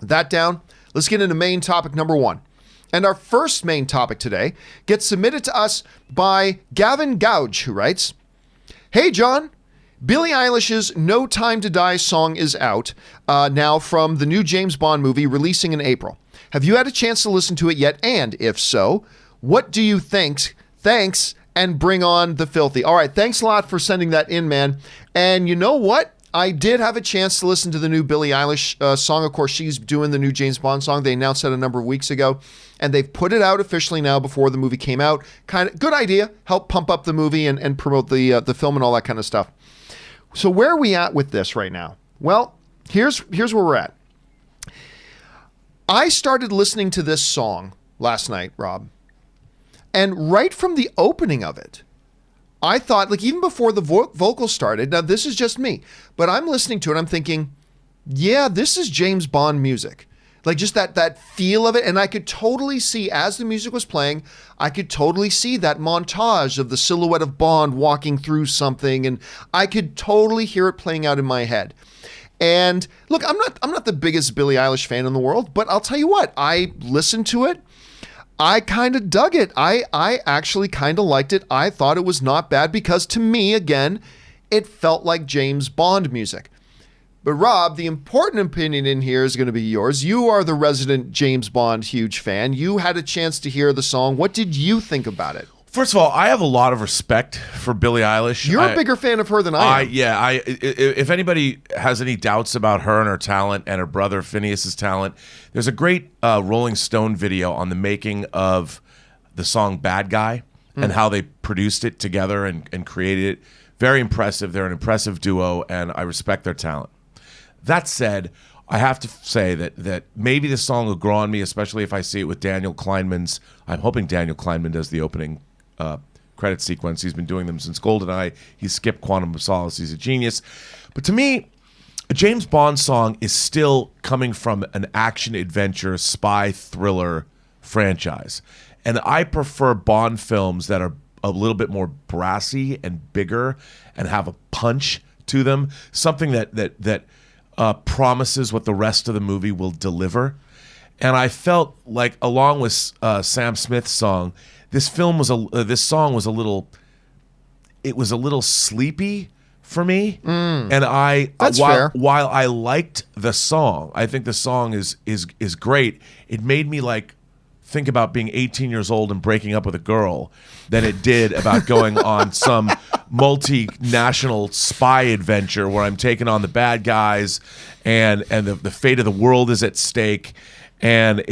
That down, let's get into main topic number 1. And our first main topic today gets submitted to us by Gavin Gouge, who writes, "Hey, John. Billie Eilish's No Time to Die song is out now from the new James Bond movie releasing in April. Have you had a chance to listen to it yet? And if so, what do you think? Thanks, and bring on the filthy." All right, thanks a lot for sending that in, man. And you know what? I did have a chance to listen to the new Billie Eilish song. Of course, she's doing the new James Bond song. They announced that a number of weeks ago, and they've put it out officially now before the movie came out. Kind of good idea. Help pump up the movie and promote the film and all that kind of stuff. So where are we at with this right now? Well, here's where we're at. I started listening to this song last night, Rob, and right from the opening of it, I thought, like even before the vocals started, now this is just me, but I'm listening to it, I'm thinking, yeah, this is James Bond music. Like just that feel of it. And I could totally see, as the music was playing, I could totally see that montage of the silhouette of Bond walking through something. And I could totally hear it playing out in my head. And look, I'm not the biggest Billie Eilish fan in the world, but I'll tell you what, I listened to it. I kind of dug it. I actually kind of liked it. I thought it was not bad because to me, again, it felt like James Bond music. But Rob, the important opinion in here is going to be yours. You are the resident James Bond huge fan. You had a chance to hear the song. What did you think about it? First of all, I have a lot of respect for Billie Eilish. You're a bigger fan of her than I am. If anybody has any doubts about her and her talent and her brother Phineas's talent, there's a great Rolling Stone video on the making of the song Bad Guy and how they produced it together and created it. Very impressive. They're an impressive duo, and I respect their talent. That said, I have to say that maybe the song will grow on me, especially if I see it with Daniel Kleinman's. I'm hoping Daniel Kleinman does the opening credit sequence. He's been doing them since GoldenEye. He skipped Quantum of Solace. He's a genius. But to me, a James Bond song is still coming from an action-adventure, spy thriller franchise. And I prefer Bond films that are a little bit more brassy and bigger and have a punch to them, something that promises what the rest of the movie will deliver. And I felt like, along with Sam Smith's song, this song was a little sleepy for me. And while I liked the song, I think the song is great. It made me like think about being 18 years old and breaking up with a girl than it did about going on some multinational spy adventure where I'm taking on the bad guys and the fate of the world is at stake. And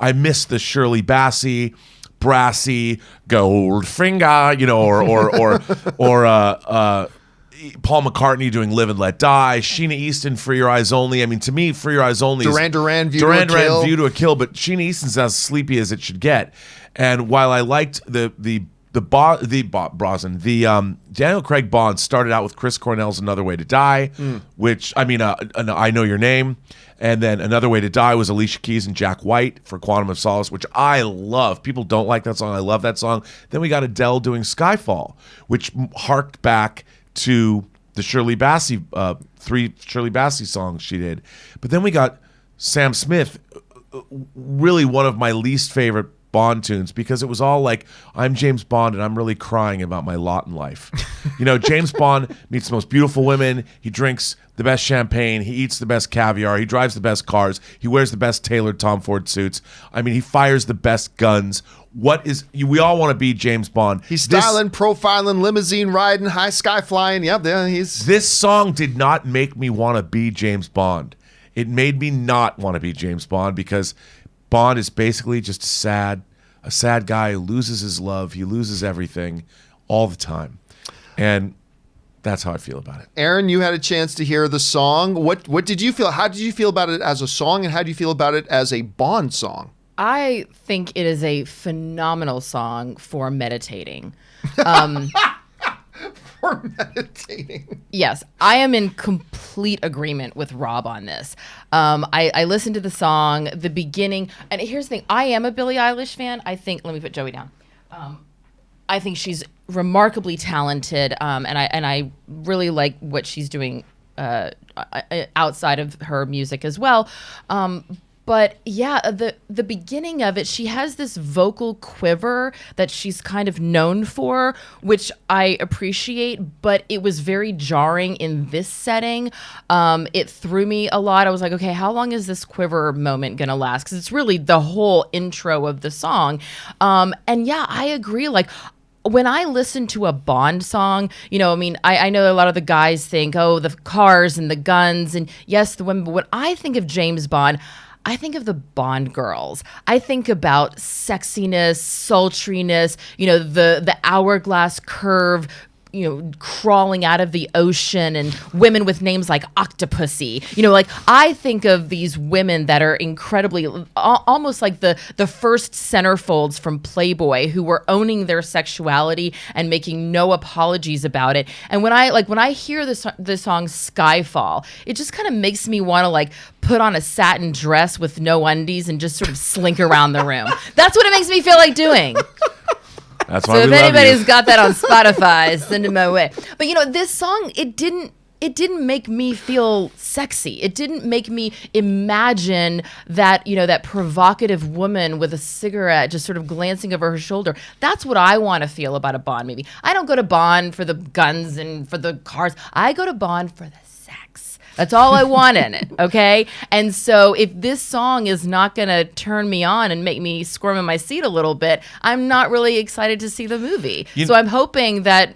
I miss the Shirley Bassey, brassy Goldfinger, or Paul McCartney doing Live and Let Die, Sheena Easton, For Your Eyes Only. I mean, to me, For Your Eyes Only Duran Duran, View to a Kill, but Sheena Easton's as sleepy as it should get. And while I liked the Daniel Craig Bond started out with Chris Cornell's Another Way to Die, which, I Know Your Name. And then Another Way to Die was Alicia Keys and Jack White for Quantum of Solace, which I love. People don't like that song. I love that song. Then we got Adele doing Skyfall, which harked back to the Shirley Bassey, 3 Shirley Bassey songs she did. But then we got Sam Smith, really one of my least favorite Bond tunes, because it was all like, I'm James Bond and I'm really crying about my lot in life. James Bond meets the most beautiful women. He drinks the best champagne. He eats the best caviar. He drives the best cars. He wears the best tailored Tom Ford suits. I mean, he fires the best guns. We all want to be James Bond. He's styling, profiling, limousine riding, high sky flying. Yep, This song did not make me want to be James Bond. It made me not want to be James Bond, because Bond is basically just a sad guy who loses his love. He loses everything all the time. And that's how I feel about it. Aaron, you had a chance to hear the song. What did you feel? How did you feel about it as a song, and how do you feel about it as a Bond song? I think it is a phenomenal song for meditating. For meditating. Yes, I am in complete agreement with Rob on this. I listened to the song, the beginning, and here's the thing. I am a Billie Eilish fan. Let me put Joey down. I think she's remarkably talented, and I really like what she's doing outside of her music as well. But yeah, the beginning of it, she has this vocal quiver that she's kind of known for, which I appreciate, but it was very jarring in this setting. It threw me a lot. I was like, okay, how long is this quiver moment going to last? Because it's really the whole intro of the song. And yeah, I agree. Like, when I listen to a Bond song, I mean, I know a lot of the guys think, oh, the cars and the guns, and yes, the women. But when I think of James Bond, I think of the Bond girls. I think about sexiness, sultriness, the hourglass curve, crawling out of the ocean, and women with names like Octopussy. Like, I think of these women that are incredibly, almost like the first centerfolds from Playboy, who were owning their sexuality and making no apologies about it. And when I hear the song Skyfall, it just kind of makes me want to put on a satin dress with no undies and just sort of slink around the room. That's what it makes me feel like doing. That's why so we if love anybody's you. got that on Spotify, send it my way. But this song, it didn't make me feel sexy. It didn't make me imagine that, that provocative woman with a cigarette just sort of glancing over her shoulder. That's what I want to feel about a Bond movie. I don't go to Bond for the guns and for the cars. I go to Bond for the sex. That's all I want in it, okay? And so if this song is not going to turn me on and make me squirm in my seat a little bit, I'm not really excited to see the movie. So I'm hoping that,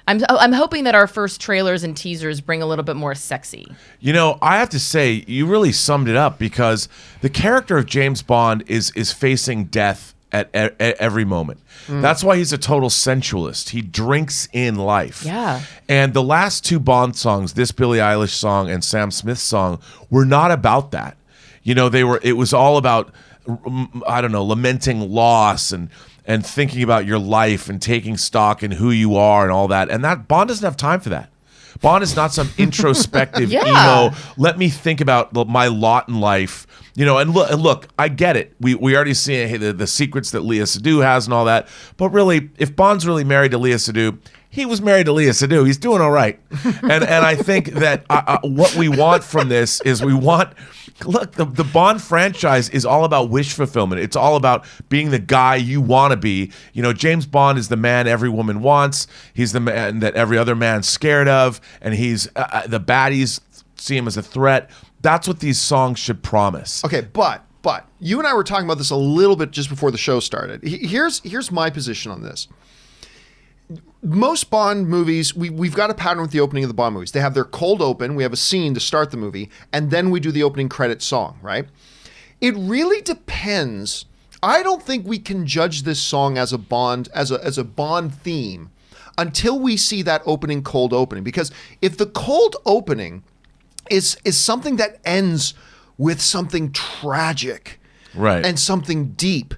I'm hoping that our first trailers and teasers bring a little bit more sexy. I have to say, you really summed it up, because the character of James Bond is facing death at every moment. That's why he's a total sensualist. He drinks in life. Yeah. And the last two Bond songs, this Billie Eilish song and Sam Smith's song, were not about that. It was all about, I don't know, lamenting loss and thinking about your life and taking stock in who you are and all that. And that Bond doesn't have time for that. Bond is not some introspective emo. Let me think about my lot in life. And look, I get it. We already see the secrets that Léa Seydoux has and all that. But really, if Bond's really married to Léa Seydoux, he was married to Léa Seydoux. He's doing all right. And I think that what we want from this is look, the Bond franchise is all about wish fulfillment. It's all about being the guy you want to be. James Bond is the man every woman wants. He's the man that every other man's scared of. And he's the baddies see him as a threat. That's what these songs should promise. Okay, but you and I were talking about this a little bit just before the show started. Here's my position on this. Most Bond movies, we've got a pattern with the opening of the Bond movies. They have their cold open, we have a scene to start the movie, and then we do the opening credits song, right? It really depends. I don't think we can judge this song as a Bond theme until we see that opening cold opening. Because if the cold opening is something that ends with something tragic, right, and something deep,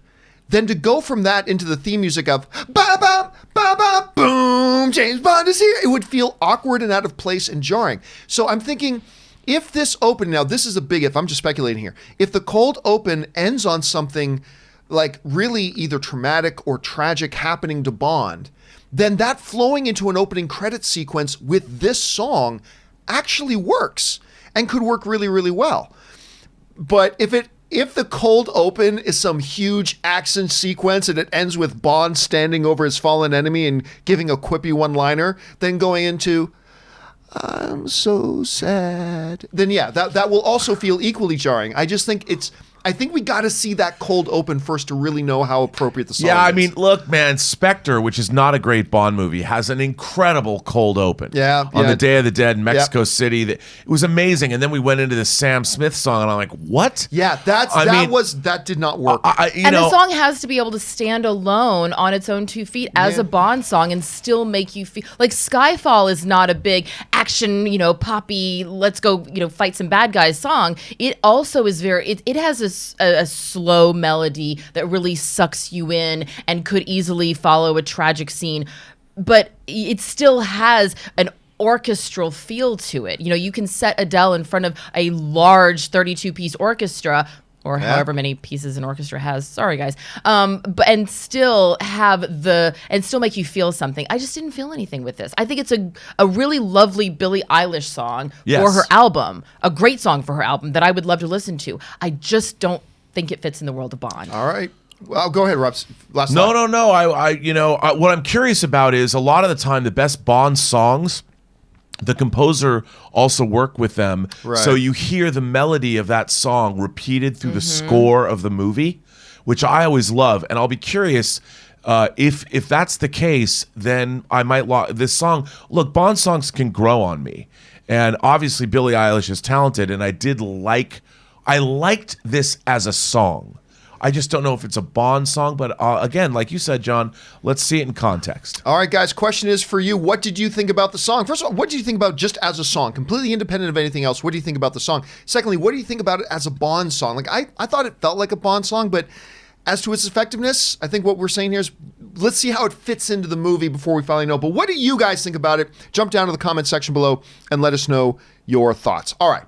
then to go from that into the theme music of ba ba ba ba boom, James Bond is here, it would feel awkward and out of place and jarring. So I'm thinking, if this open, now this is a big if, I'm just speculating here. If the cold open ends on something like really either traumatic or tragic happening to Bond, then that flowing into an opening credit sequence with this song actually works and could work really, really well. But if the cold open is some huge action sequence and it ends with Bond standing over his fallen enemy and giving a quippy one-liner, then going into "I'm so sad," then yeah, that will also feel equally jarring. I just think I think we got to see that cold open first to really know how appropriate the song is. Yeah, I mean, look, man, Spectre, which is not a great Bond movie, has an incredible cold open. Yeah. On the Day of the Dead in Mexico City. It was amazing. And then we went into the Sam Smith song, and I'm like, what? Yeah, that did not work. The song has to be able to stand alone on its own 2 feet as a Bond song and still make you feel like Skyfall is not a big action, poppy, let's go, fight some bad guys song. It also is it has a slow melody that really sucks you in and could easily follow a tragic scene, but it still has an orchestral feel to it. You can set Adele in front of a large 32-piece orchestra or Yeah. however many pieces an orchestra has. Sorry, guys. But and still still make you feel something. I just didn't feel anything with this. I think it's a really lovely Billie Eilish song Yes. for her album, a great song for her album that I would love to listen to. I just don't think it fits in the world of Bond. All right. Well, go ahead, Rob. Last No, thought. no. What I'm curious about is a lot of the time the best Bond songs, the composer also worked with them, Right. so you hear the melody of that song repeated through the score of the movie, which I always love. And I'll be curious if that's the case, then I might this song. Look, Bond songs can grow on me, and obviously Billie Eilish is talented, and I liked this as a song. I just don't know if it's a Bond song, but again, like you said, John, let's see it in context. All right, guys, question is for you. What did you think about the song? First of all, what did you think about just as a song? Completely independent of anything else, what do you think about the song? Secondly, what do you think about it as a Bond song? Like, I thought it felt like a Bond song, but as to its effectiveness, I think what we're saying here is let's see how it fits into the movie before we finally know. But what do you guys think about it? Jump down to the comment section below and let us know your thoughts. All right.